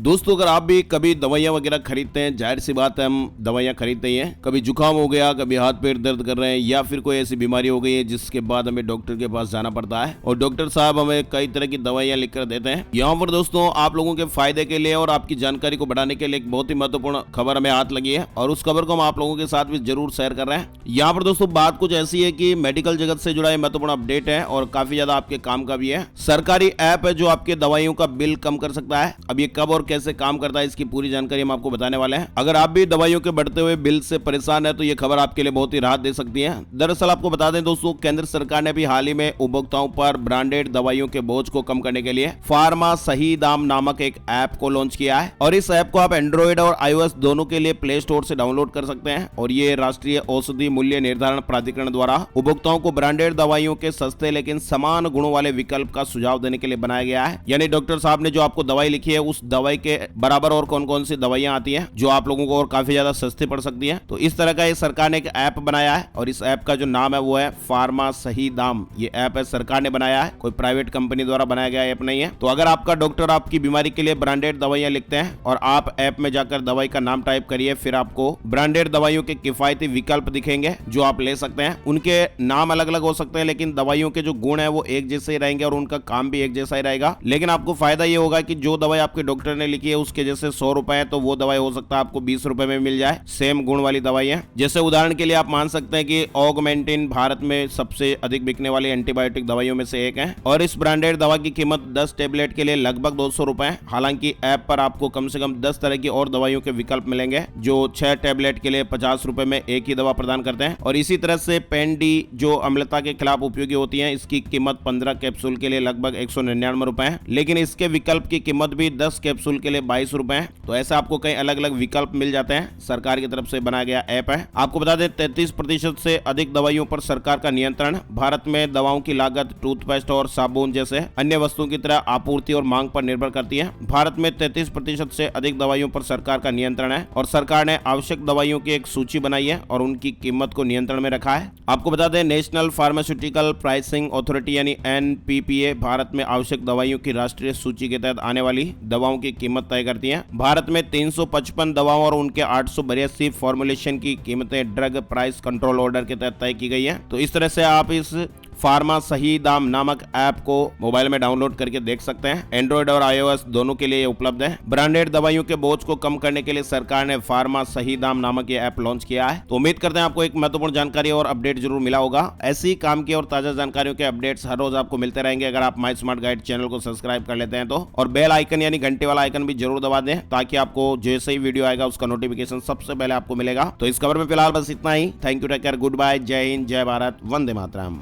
दोस्तों अगर आप भी कभी दवाइयाँ वगैरह खरीदते हैं, जाहिर सी बात है हम दवाइयाँ खरीदते ही हैं। कभी जुकाम हो गया, कभी हाथ पैर दर्द कर रहे हैं या फिर कोई ऐसी बीमारी हो गई है जिसके बाद हमें डॉक्टर के पास जाना पड़ता है और डॉक्टर साहब हमें कई तरह की दवाइयाँ लिख कर देते हैं। यहाँ पर दोस्तों आप लोगों के फायदे के लिए और आपकी जानकारी को बढ़ाने के लिए एक बहुत ही महत्वपूर्ण खबर हमें हाथ लगी है और उस खबर को हम आप लोगों के साथ भी जरूर शेयर कर रहे हैं। यहाँ पर दोस्तों बात कुछ ऐसी है कि मेडिकल जगत से जुड़ा महत्वपूर्ण अपडेट है और काफी ज्यादा आपके काम का भी है। सरकारी ऐप है जो आपके दवाइयों का बिल कम कर सकता है। अब ये कब और कैसे काम करता है इसकी पूरी जानकारी हम आपको बताने वाले हैं। अगर आप भी दवाइयों के बढ़ते हुए बिल से परेशान है तो ये खबर आपके लिए बहुत ही राहत दे सकती है। दरअसल आपको बता दें दोस्तों, केंद्र सरकार ने भी हाल ही में उपभोक्ताओं पर ब्रांडेड दवाइयों के बोझ को कम करने के लिए फार्मा सही दाम नामक एक ऐप को लॉन्च किया है और इस ऐप को आप एंड्रॉइड और iOS दोनों के लिए प्ले स्टोर से डाउनलोड कर सकते हैं और ये राष्ट्रीय औषधि मूल्य निर्धारण प्राधिकरण द्वारा उपभोक्ताओं को ब्रांडेड दवाइयों के सस्ते लेकिन समान गुणों वाले विकल्प का सुझाव देने के लिए बनाया गया है। यानी डॉक्टर साहब ने जो आपको दवाई लिखी है उस दवाई के बराबर और कौन कौन सी दवाइयां आती हैं जो आप लोगों को और काफी ज्यादा सस्ती पड़ सकती हैं। तो इस तरह का ये सरकार ने एक ऐप बनाया है और इस ऐप का जो नाम है वो है फार्मा सही दाम। ये ऐप है सरकार ने बनाया है, कोई प्राइवेट कंपनी द्वारा बनाया गया ऐप नहीं है। तो अगर आपका डॉक्टर आपकी बीमारी के लिए ब्रांडेड दवाइयां लिखते हैं और आप ऐप में जाकर दवाई का नाम टाइप करिए, फिर आपको ब्रांडेड दवाइयों के किफायती विकल्प दिखेंगे जो आप ले सकते हैं। उनके नाम अलग अलग हो सकते हैं लेकिन दवाइयों के जो गुण है वो एक जैसे ही रहेंगे और उनका काम भी एक जैसा ही रहेगा। लेकिन आपको फायदा ये होगा कि जो दवाई आपके डॉक्टर ने लिखी है उसके जैसे 100 रुपए है तो वो दवाई हो सकता है आपको 20 रुपए में मिल जाए। सेम गुण वाली दवाई है। जैसे उदाहरण के लिए आप मान सकते हैं कि ऑगमेंटिन भारत में सबसे अधिक बिकने वाली एंटीबायोटिक दवाइयों में से एक है और इस ब्रांडेड दवा की कीमत 10 टेबलेट के लिए लगभग 200 रुपए है। हालांकि ऐप पर आपको कम से कम 10 तरह की और दवाइयों के विकल्प मिलेंगे जो 6 टेबलेट के लिए 50 रुपए में एक ही दवा प्रदान करते हैं और इसी तरह से पेन डी जो अम्लता के खिलाफ उपयोगी होती है, इसकी कीमत 15 कैप्सूल के लिए लगभग 199 रुपए है। लेकिन इसके विकल्प की कीमत भी 10 कैप्सूल के लिए 22 रुपए है। तो ऐसा आपको कई अलग अलग विकल्प मिल जाते हैं। सरकार की तरफ से बनाया गया ऐप है। आपको बता दें 33% से अधिक दवाइयों पर सरकार का नियंत्रण। भारत में दवाओं की लागत टूथपेस्ट और साबुन जैसे अन्य वस्तुओं की तरह आपूर्ति और मांग पर निर्भर करती है। भारत में 33% से अधिक दवाइयों पर सरकार का नियंत्रण है और सरकार ने आवश्यक दवाइयों की एक सूची बनाई है और उनकी कीमत को नियंत्रण में रखा है। आपको बता दें नेशनल फार्मास्यूटिकल प्राइसिंग अथॉरिटी यानी NPPA भारत में आवश्यक दवाइयों की राष्ट्रीय सूची के तहत आने वाली दवाओं की कीमत तय करती है। भारत में 355 दवाओं और उनके 882 फॉर्मुलेशन की कीमतें ड्रग प्राइस कंट्रोल ऑर्डर के तहत तय की गई है। तो इस तरह से आप इस फार्मा सही दाम नामक ऐप को मोबाइल में डाउनलोड करके देख सकते हैं। एंड्रॉइड और iOS दोनों के लिए ये उपलब्ध है। ब्रांडेड दवाइयों के बोझ को कम करने के लिए सरकार ने फार्मा सही दाम नामक ये ऐप लॉन्च किया है। तो उम्मीद करते हैं आपको एक महत्वपूर्ण जानकारी और अपडेट जरूर मिला होगा। ऐसी काम की और ताजा जानकारियों के अपडेट्स हर रोज आपको मिलते रहेंगे अगर आप माई स्मार्ट गाइड चैनल को सब्सक्राइब कर लेते हैं तो, और बेल आइकन यानी घंटे वाला आइकन भी जरूर दबा दें ताकि आपको जैसे ही वीडियो आएगा उसका नोटिफिकेशन सबसे पहले आपको मिलेगा। तो इस खबर में फिलहाल बस इतना ही। Thank you, take care, good bye, जय हिंद, जय भारत, वंदे मातरम।